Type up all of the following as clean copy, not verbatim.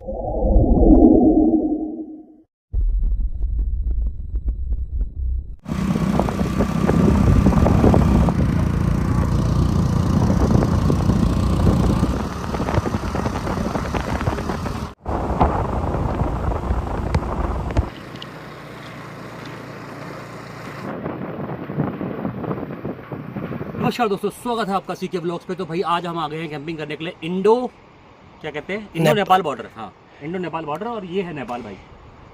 नमस्कार दोस्तों, स्वागत है आपका सीके ब्लॉग्स पे। तो भाई आज हम आ गए हैं कैंपिंग करने के लिए क्या कहते हैं, इंडो नेपाल बॉर्डर। हाँ, इंडो नेपाल बॉर्डर। और ये है नेपाल भाई,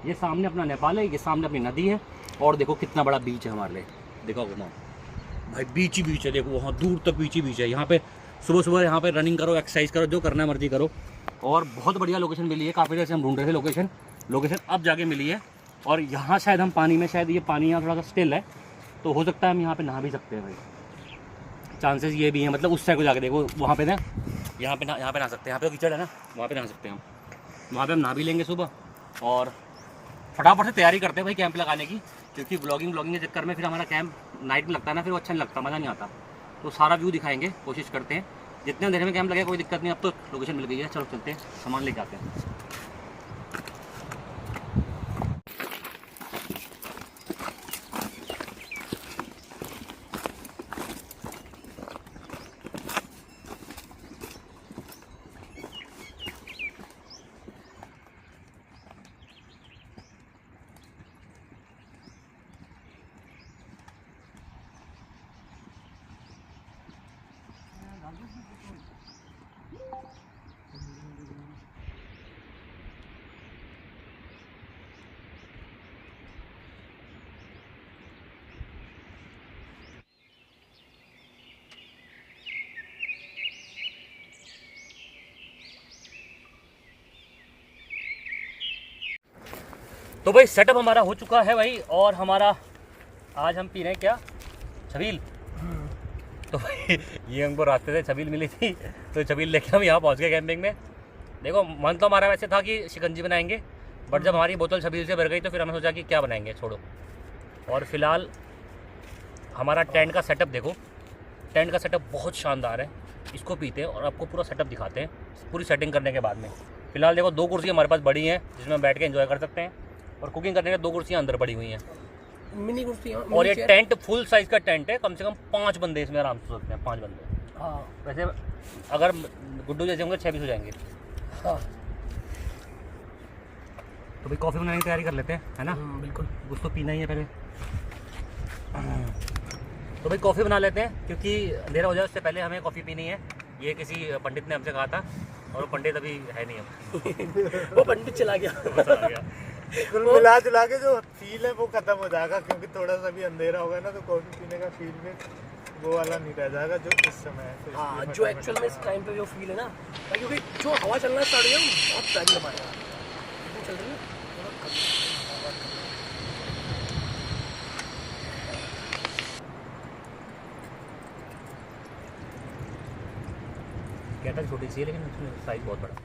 ये सामने अपना नेपाल है, ये सामने अपनी नदी है। और देखो कितना बड़ा बीच है हमारे लिए, देखो भाई बीच ही बीच है। देखो वहाँ दूर तक बीच ही बीच है। यहाँ पे सुबह सुबह यहाँ पे रनिंग करो, एक्सरसाइज करो, जो करना मर्जी करो। और बहुत बढ़िया लोकेशन मिली है, काफ़ी देर से हम ढूंढ रहे थे लोकेशन अब जाके मिली है। और यहाँ शायद हम पानी में, शायद ये पानी यहाँ थोड़ा सा स्टिल है, तो हो सकता है हम यहाँ पे नहा भी सकते हैं भाई। चांसेस ये भी हैं, मतलब उस साइड को जाके देखो, वहाँ पे ना, यहाँ पे नहा सकते हैं। यहाँ पे कीचड़ है ना, वहाँ पे नहा सकते हैं हम। वहाँ पे हम नहा भी लेंगे सुबह। और फटाफट से तैयारी करते हैं भाई कैंप लगाने की, क्योंकि ब्लॉगिंग के चक्कर में फिर हमारा कैंप नाइट में लगता है ना, फिर वो अच्छा नहीं लगता, मज़ा नहीं आता। तो सारा व्यू दिखाएंगे, कोशिश करते हैं। जितने अंधेरे में कैंप लगे कोई दिक्कत नहीं। अब तो लोकेशन मिल गई है, चलो चलते हैं, सामान लेके आते हैं। तो भाई सेटअप हमारा हो चुका है भाई। और हमारा आज हम पी रहे हैं क्या, छबील। तो भाई ये हमको रास्ते से छबील मिली थी, तो छबील लेके हम यहाँ पहुँच गए कैंपिंग में। देखो मन तो हमारा वैसे था कि शिकंजी बनाएंगे, बट जब हमारी बोतल छबील से भर गई तो फिर हमें सोचा कि क्या बनाएंगे, छोड़ो। और फिलहाल हमारा टेंट का सेटअप देखो, टेंट का सेटअप बहुत शानदार है। इसको पीते हैं और आपको पूरा सेटअप दिखाते हैं पूरी सेटिंग करने के बाद में। फिलहाल देखो 2 कुर्सियाँ हमारे पास बड़ी हैं, जिसमें बैठ के एंजॉय कर सकते हैं। और कुकिंग करने के 2 कुर्सियाँ अंदर पड़ी हुई हैं, मिनी कुर्सियाँ। और ये टेंट फुल साइज का टेंट है, कम से कम 5 बंदे इसमें आराम से सकते हैं, 5 बंदे। हाँ, वैसे अगर गुड्डू जैसे होंगे 6 भी हो जाएंगे। हाँ, तो भाई कॉफ़ी बनाने की तैयारी कर लेते हैं, है ना। बिल्कुल, कुछ तो पीना ही है पहले। तो भाई कॉफ़ी बना लेते हैं, क्योंकि अंधेरा हो जाए उससे पहले हमें कॉफ़ी पीनी है। ये किसी पंडित ने हमसे कहा था, और वो पंडित अभी है नहीं हम। वो पंडित चला गया। कुल मिला जुला के जो फील है वो खत्म हो जाएगा, क्योंकि थोड़ा सा भी अंधेरा होगा ना तो कॉफी पीने का फील भी वो वाला नहीं रह जाएगा जो इस समय है। तो हाँ, जो एक्चुअल में इस टाइम पे जो फील है ना, क्योंकि जो हवा चलना स्टार्ट हो गया बहुत टाइम लगा चल रही है। केटल छोटी सी है, लेकिन उसमें साइज बहुत बड़ा।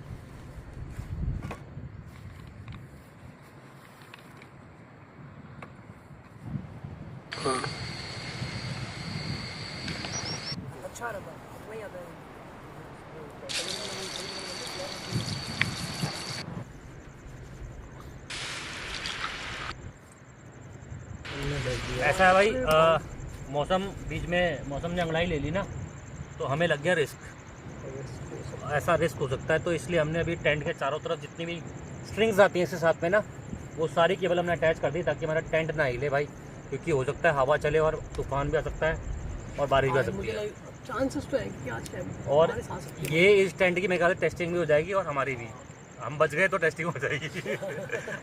अच्छा रहता वही आता है। ऐसा है भाई, मौसम बीच में मौसम ने अंगड़ाई ले ली ना, तो हमें लग गया रिस्क। ऐसा रिस्क हो सकता है, तो इसलिए हमने अभी टेंट के चारों तरफ जितनी भी स्ट्रिंग्स आती हैं इसके साथ में ना, वो सारी केबल हमने अटैच कर दी, ताकि हमारा टेंट ना हिले भाई। क्योंकि हो सकता है हवा चले और तूफान भी आ सकता है और बारिश भी आ सकती है। चांसेस तो है कि आज और ये इस टेंट की मेरे ख्याल से टेस्टिंग भी हो जाएगी, और हमारी भी। हम बच गए तो टेस्टिंग हो जाएगी।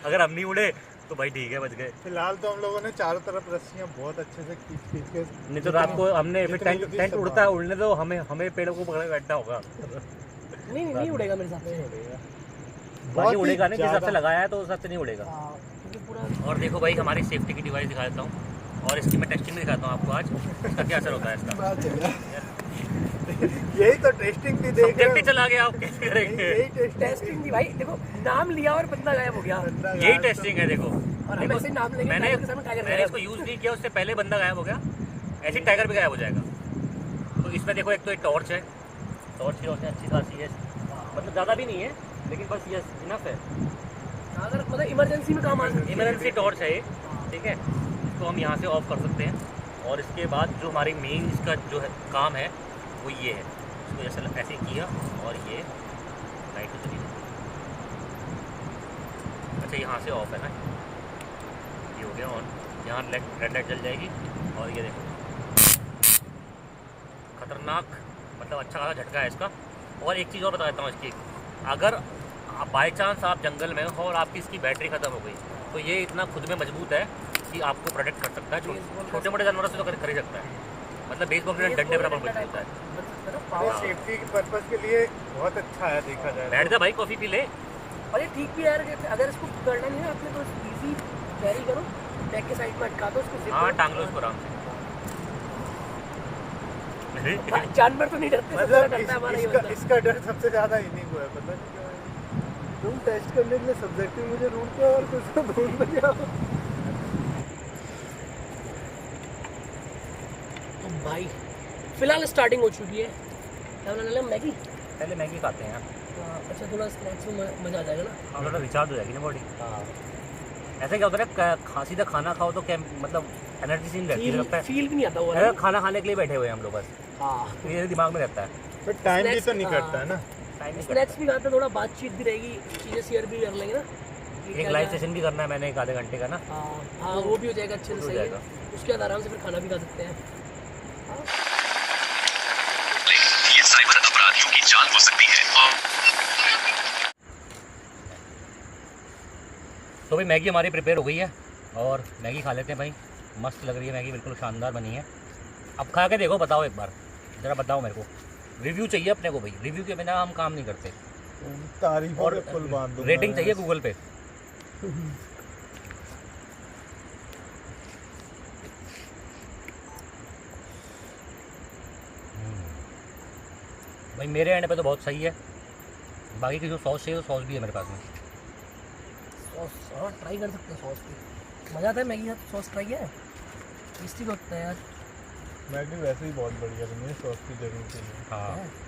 अगर हम नहीं उड़े तो भाई ठीक है, बच गए। फिलहाल तो हम लोगों ने चारों तरफ रस्सियाँ बहुत अच्छे से खींच के, नहीं तो रात को हमने टेंट उड़ता है, उड़ने दो, हमें पेड़ों को पकड़ के बैठना होगा। नहीं उड़ेगा मेरे साथ से। बाकी उड़ेगा नहीं, जिस हिसाब से लगाया है तो उस हिसाब से नहीं उड़ेगा। क्योंकि पूरा। और देखो भाई हमारी सेफ्टी की डिवाइस दिखा देता हूँ, और इसकी मैं टेस्टिंग भी दिखाता हूँ आपको आज, इसका क्या असर होता है इसका। यही तो टेस्टिंग थी, देख रहे हो? चला गया, आप कैसे करेंगे। यही टेस्टिंग थी भाई, देखो नाम लिया और बंदा गायब हो गया। यही टेस्टिंग है। देखो और हम ऐसे नाम लेंगे, मैंने इसको यूज़ नहीं किया, उससे पहले बंदा गायब हो गया, ऐसे टाइगर भी गायब हो जाएगा। तो इसमें देखो एक तो एक टॉर्च है, टॉर्च की रोशनी अच्छी खासी है, मतलब ज़्यादा भी नहीं है, लेकिन बस ये इनफ है। अगर मतलब इमरजेंसी में काम आ सकती है। इमरजेंसी टॉर्च है ये, ठीक है। इसको हम यहाँ से ऑफ कर सकते हैं और इसके बाद जो हमारी मेन इसका जो है काम है वो ये है। इसको जैसे ऐसे किया और ये लाइट तो चली गई। अच्छा यहाँ से ऑफ है ना, ये हो गया ऑन। यहाँ रेड लाइट जल जाएगी और ये देखो खतरनाक, मतलब अच्छा खासा झटका है इसका। और एक चीज़ और बता देता हूँ इसकी, अगर बाई चांस आप जंगल में हो और आपकी इसकी बैटरी ख़त्म हो गई तो ये इतना खुद में मजबूत है कि आपको प्रोटेक्ट कर सकता है। छोटे मोटे जानवरों से तो कर ही सकता है, मतलब बेसबॉल के डंडे बराबर मजबूत होता है। ये सेफ्टी के पर्पस के लिए बहुत अच्छा है देखा जाए। बैठ जा भाई, कॉफ़ी पी ले। और ये ठीक भी है यार, कहते हैं, अगर इसको करना नहीं है आपने तो इजी कैरी करो, बैक के साइड में अटका दो उसको। हाँ टांग लो इसको आराम से। जानवर तो नहीं डरते, मतलब इसका डर सबसे ज्यादा इन्हीं को है, पता नहीं क्यों है। तुम टेस्ट करने के लिए सब्जेक्टिव मुझे ढूंढते हो और कुछ तो ढूंढ नहीं आओ। तो भाई फिलहाल स्टार्टिंग हो चुकी है। क्या बनाने लगे? मैगी। पहले मैगी खाते हैं। अच्छा थोड़ा स्नैक्स में मजा आ जाएगा ना। हाँ थोड़ा रिचार्ज हो जाएगी ना बॉडी। हाँ ऐसा क्या होता है खांसी का खाना खाओ तो क्या मतलब एनर्जी सीन रहती है, लगता है फील भी नहीं आता वो ऐसा खाना खाने के लिए बैठे हुए हैं हम लोग बस। हाँ तो ये दिमाग में रहता है। पर टाइम भी Snacks, तो नहीं कटता है ना। टाइम नहीं स्नैक्स भी खाते हैं, थोड़ा बातचीत भी रहेगी, चीज़ें शेयर भी कर लेंगे ना। कि एक क्या लाइव क्या- सेशन भी करना है मैंने 1 आधे घंटे का ना। हाँ हाँ वो भी हो जाएगा अच्छे से, हो सही जाएगा। है। उसके बाद आराम से फिर खाना भी खा सकते हैं। ये साइबर अपराधियों की जान हो सकती है। तो भाई मैगी हमारी प्रिपेयर हो गई है और मैगी खा लेते हैं भाई। मस्त लग रही है मैगी, बिल्कुल शानदार बनी है। अब खा के देखो, बताओ एक बार, ज़रा बताओ मेरे को। रिव्यू चाहिए अपने को भाई, रिव्यू के बिना हम काम नहीं करते। तारीफ और और फुल बांध दूंगा रेटिंग मैं। चाहिए गूगल पे। भाई मेरे एंड पे तो बहुत सही है। बाकी की जो सॉस चाहिए सॉस भी है मेरे पास में। सॉस हाँ ट्राई कर सकते हैं, सॉस भी मज़ा आता है मैगी के साथ। सॉस ट्राई है, टेस्टी होता है यार। मैगी वैसे ही बहुत बढ़िया बनी है, सॉस की जरूरत नहीं है। हाँ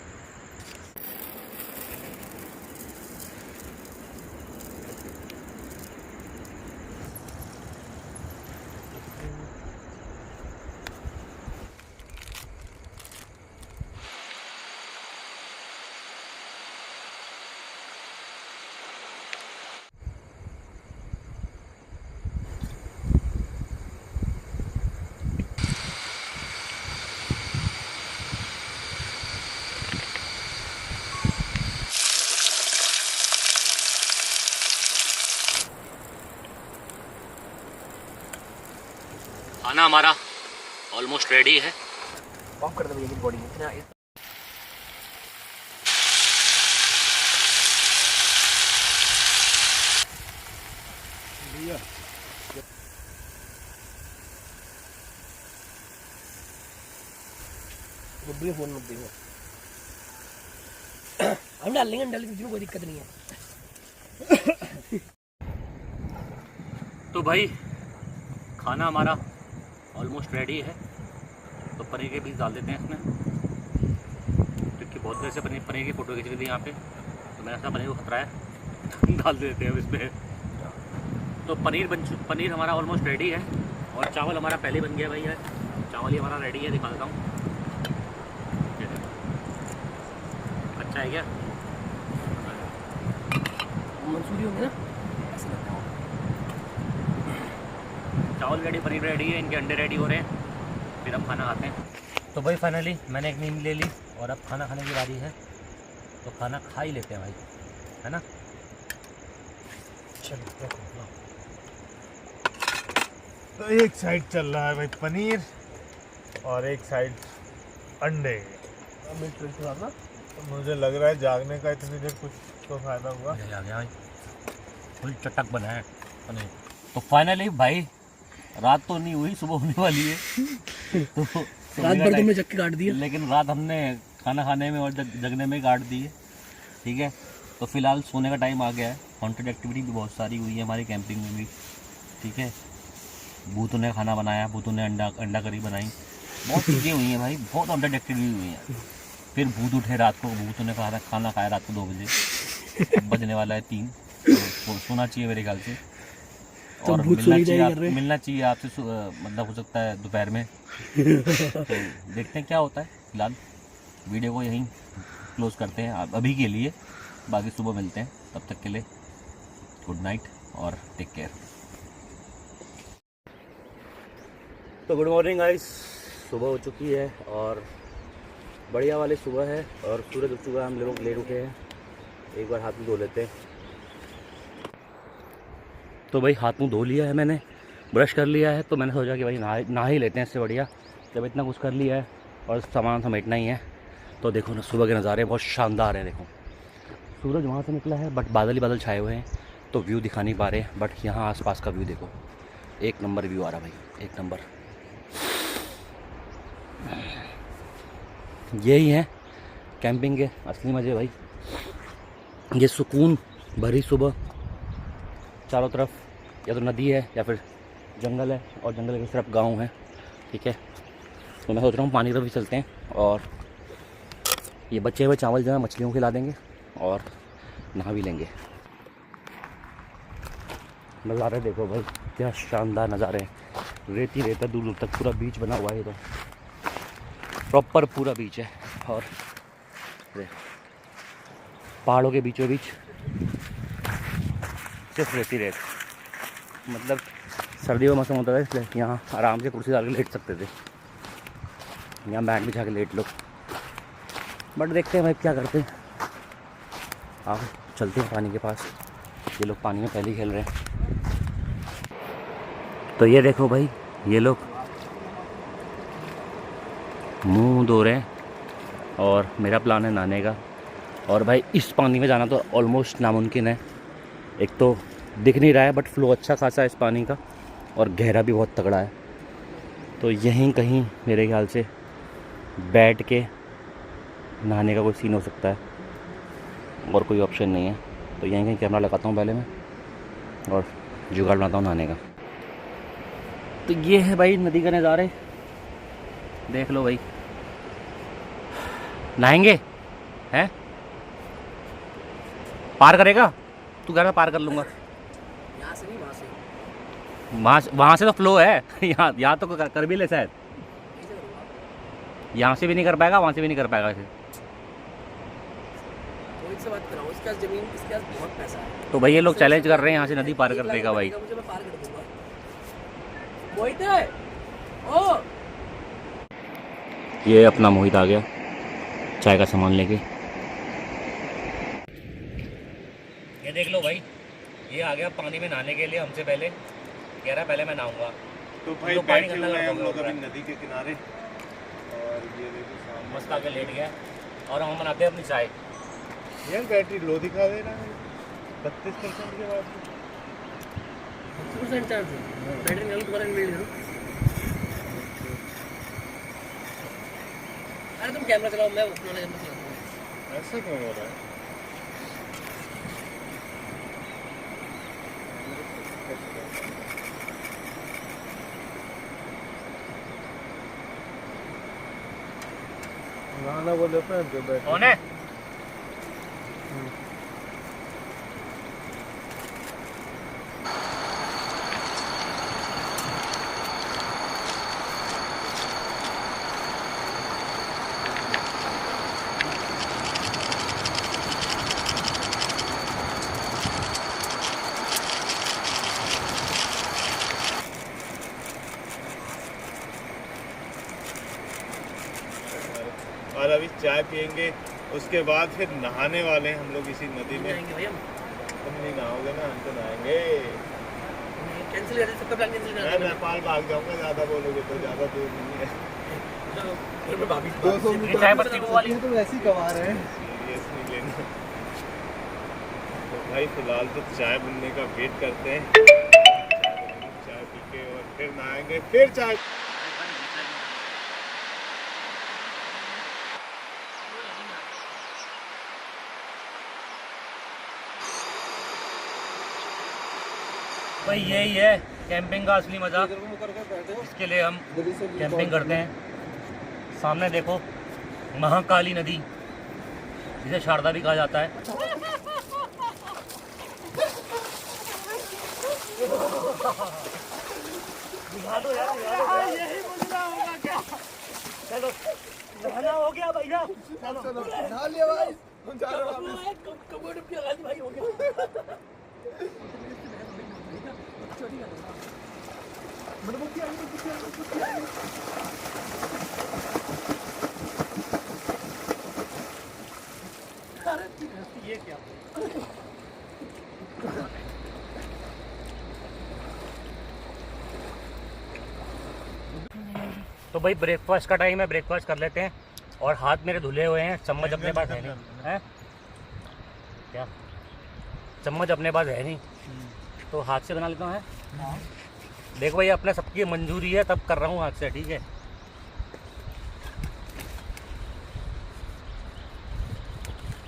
खाना हमारा ऑलमोस्ट रेडी है। ऑफ कर दो भैया की बॉडी में इतना। गुब्बी फोन मत देखो, हम डाल लेंगे, डाल के कोई दिक्कत नहीं है। तो भाई खाना हमारा ऑलमोस्ट रेडी है। तो पनीर के पीस डाल देते हैं इसमें, क्योंकि बहुत देर से पनीर की फ़ोटो खींच रही थी यहाँ पे, तो मैंने ऐसा पनीर को खतरा है डाल देते हैं इसमें। तो पनीर हमारा ऑलमोस्ट रेडी है और चावल हमारा पहले ही बन गया भाई है। चावल ही हमारा रेडी है, दिखा देता हूँ। अच्छा है क्या? मंसूरी होंगे ना ऐसे लगता है। चावल रेडी, पनीर रेडी है, इनके अंडे रेडी हो रहे हैं, फिर हम खाना खाते हैं। तो भाई फाइनली मैंने एक नींद ले ली और अब खाना खाने की बारी है। तो खाना खा ही लेते हैं भाई, है ना। चलो तो एक साइड चल रहा है भाई पनीर और एक साइड अंडे। मिनट ना तो मुझे लग रहा है जागने का इतनी देर कुछ तो फायदा हुआ। मजा आ गया भाई, फुल चटक बना है पनीर। तो फाइनली भाई रात तो नहीं हुई, सुबह होने वाली है। तो रात भर तुमने जग के काट दिया। लेकिन रात हमने खाना खाने में और जगने में काट दी है, ठीक है। तो फिलहाल सोने का टाइम आ गया है। हॉन्टेड एक्टिविटी भी बहुत सारी हुई है हमारी कैंपिंग में भी, ठीक है। भूतों ने खाना बनाया, भूतों ने अंडा करी बनाई, बहुत चीज़ें हुई हैं भाई, बहुत हॉन्टेड एक्टिविटी हुई हैं। फिर भूत उठे रात को, भूतों ने खाना खाया रात को 2 बजे, बजने वाला है 3, तो सोना चाहिए मेरे ख्याल से। तो और भूत सोनी जाएगी कर रहे हैं। मिलना चाहिए आपसे मतलब हो सकता है दोपहर में। तो देखते हैं क्या होता है। फिलहाल वीडियो को यहीं क्लोज करते हैं अभी के लिए, बाकी सुबह मिलते हैं। तब तक के लिए गुड नाइट और टेक केयर। तो गुड मॉर्निंग गाइस, सुबह हो चुकी है और बढ़िया वाली सुबह है और सूरज उग चुका है। हम लोग लेट उठे हैं, एक बार हाथ मुँह धो लेते हैं। तो भाई हाथ मुँह धो लिया है मैंने, ब्रश कर लिया है, तो मैंने सोचा कि भाई नहा ही लेते हैं। इससे बढ़िया जब इतना कुछ कर लिया है और सामान समेटना ही है। तो देखो ना, सुबह के नज़ारे बहुत शानदार हैं। देखो सूरज वहाँ से निकला है बट बादल ही बादल छाए हुए हैं, तो व्यू दिखा नहीं पा रहे, बट यहाँ आसपास का व्यू देखो, एक नंबर व्यू आ रहा भाई, एक नंबर। यही है कैंपिंग के असली मज़े भाई, ये सुकून भरी सुबह। चारों तरफ या तो नदी है या फिर जंगल है, और जंगल की तरफ गांव है, ठीक है। तो मैं सोच रहा हूँ पानी की तरफ भी चलते हैं और ये बचे हुए चावल जो है मछलियों को खिला देंगे और नहा भी लेंगे। नज़ारे देखो भाई, क्या शानदार नज़ारे हैं। रेत ही रेत है दूर दूर तक, पूरा बीच बना हुआ है, ये तो प्रॉपर पूरा बीच है। और पहाड़ों के बीचों बीच सिर्फ रेत ही रेत। मतलब सर्दियों का मौसम होता है इसलिए यहाँ आराम से कुर्सी डाल के लेट सकते थे, यहाँ बैठ बिछा के लेट लो। बट देखते हैं भाई क्या करते हैं। आओ चलते हैं पानी के पास, ये लोग पानी में पहले ही खेल रहे हैं। तो ये देखो भाई, ये लोग मुंह धो रहे हैं और मेरा प्लान है नहाने का। और भाई इस पानी में जाना तो ऑलमोस्ट नामुमकिन है। एक तो दिख नहीं रहा है बट फ्लो अच्छा खासा है इस पानी का, और गहरा भी बहुत तगड़ा है। तो यहीं कहीं मेरे ख्याल से बैठ के नहाने का कोई सीन हो सकता है, और कोई ऑप्शन नहीं है। तो यहीं कहीं कैमरा लगाता हूँ पहले मैं और जुगाड़ बनाता हूँ नहाने का। तो ये है भाई नदी का नज़ारे, देख लो भाई। नहाएंगे हैं? पार करेगा तू? कह रहा पार कर लूँगा। यहाँ से नहीं, वहाँ से। वहाँ से तो फ्लो है, यहाँ तो कर भी ले शायद। यहाँ से भी नहीं कर पाएगा, वहाँ से भी नहीं कर पाएगा। से बात कर रहा हूँ, इसके पास जमीन, इसके पास बहुत पैसा है। तो भाई ये लोग चैलेंज कर रहे हैं यहाँ से नदी पार कर देगा भाई। मुझे मैं पार कर दूंगा। मोहित है ओ, ये अपना मोहित आ गया चाय का सामान लेके। ये देख लो भाई, ये आ गया पानी में नहाने के लिए हमसे पहले। कह रहा पहले मैं नहाऊंगा। तो भाई बैठे हुए हैं हम लोग अभी नदी के किनारे, और ये देखो सामने मस्त आके लेट गया और हम बनाते हैं अपनी चाय। यार बैटरी लो दिखा दे रहा है 32% के बाद। 30% चार्ज है, बैटरी निकल के बारे में बिल्ड करो। अरे तुम कैमरा चलाओ, मैं उसमें वाला कैमरा चलाता हूँ। ऐसा क्यों हो रहा है? गाना बोले पे जो बैठ कौन है? और अभी चाय पियेंगे, उसके बाद फिर नहाने वाले हैं हम लोग इसी नदी में। जाएंगे भाई हम। तुम नहीं नहाओगे ना, हम तो नहाएंगे। कैंसिल कर दे, सबका प्लान कैंसिल कर मैं दे। नेपाल भाग जाऊंगा, ज़्यादा बोलोगे तो। ज़्यादा दूर नहीं है, फिर मैं भाभी 200 ये चाय पत्ती वो वाली तो वैसे ही कमा रहे हैं, सीरियस नहीं लेना। तो भाई फिलहाल तो चाय बनने का वेट करते हैं। चाय पी के और फिर नहाएंगे, फिर चाय। भाई यही है कैंपिंग का असली मजा, इसके लिए हम कैंपिंग करते हैं। सामने देखो महाकाली नदी, जिसे शारदा भी कहा जाता है। दिखा दो यार, यही मुझे होगा क्या। चलो नहाना हो गया भैया, चलो नहा लिया भाई, हम जा रहे हैं कबड्डी भाई हो गया। ये क्या तो भाई ब्रेकफास्ट का टाइम है, ब्रेकफास्ट कर लेते हैं। और हाथ मेरे धुले हुए हैं, चम्मच अपने पास है नहीं है क्या, चम्मच अपने पास है नहीं, तो हाथ से बना लेता हूँ। देखो भाई अपने सबकी मंजूरी है तब कर रहा हूँ हाथ से, ठीक है।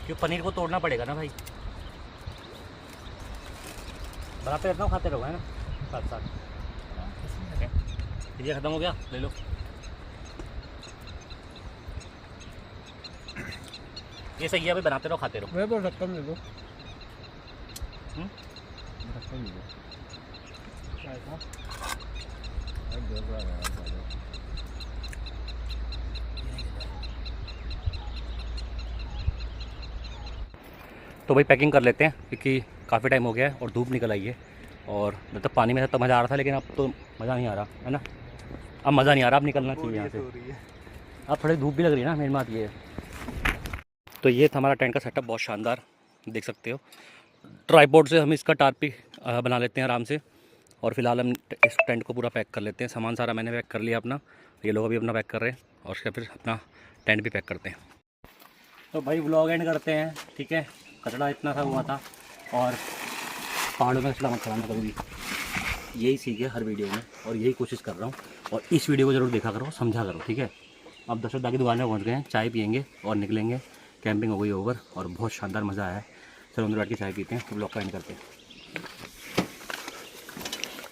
क्यों पनीर को तोड़ना पड़ेगा ना भाई, बनाते रहता हूँ, खाते रहो है ना साथ साथ। ये ख़त्म हो गया, ले लो। ये सही है भाई, बनाते रहो खाते रहो। मैं तो ढक्कन ले लो। ढक्कन ले लो। तो भाई पैकिंग कर लेते हैं क्योंकि काफ़ी टाइम हो गया है और धूप निकल आई है। और जब तक पानी में तब मज़ा आ रहा था, लेकिन अब तो मज़ा नहीं आ रहा है ना, अब मज़ा नहीं आ रहा, अब निकलना चाहिए यहाँ से। अब थोड़ी धूप भी लग रही है ना, मेन बात ये है। तो ये था हमारा टेंट का सेटअप, बहुत शानदार देख सकते हो। ट्राइपॉड से हम इसका टारपी बना लेते हैं आराम से। और फिलहाल हम इस टेंट को पूरा पैक कर लेते हैं। सामान सारा मैंने पैक कर लिया अपना, ये लोग अभी अपना पैक कर रहे हैं और उसके फिर अपना टेंट भी पैक करते हैं। तो भाई व्लॉग एंड करते हैं, ठीक है। कचरा इतना सा हुआ था और पहाड़ों में असला मत चलाना कभी भी, यही सीख है हर वीडियो में और यही कोशिश कर रहा हूँ। और इस वीडियो को ज़रूर देखा करो, समझा करो, ठीक है। अब दशरथ दा की दुकान में पहुँच गए हैं, चाय पियेंगे और निकलेंगे। कैंपिंग हो गई ओवर और बहुत शानदार मज़ा आया है। चलो अंदर बैठ के चाय पीते हैं, तो ब्लॉग का एंड करते हैं।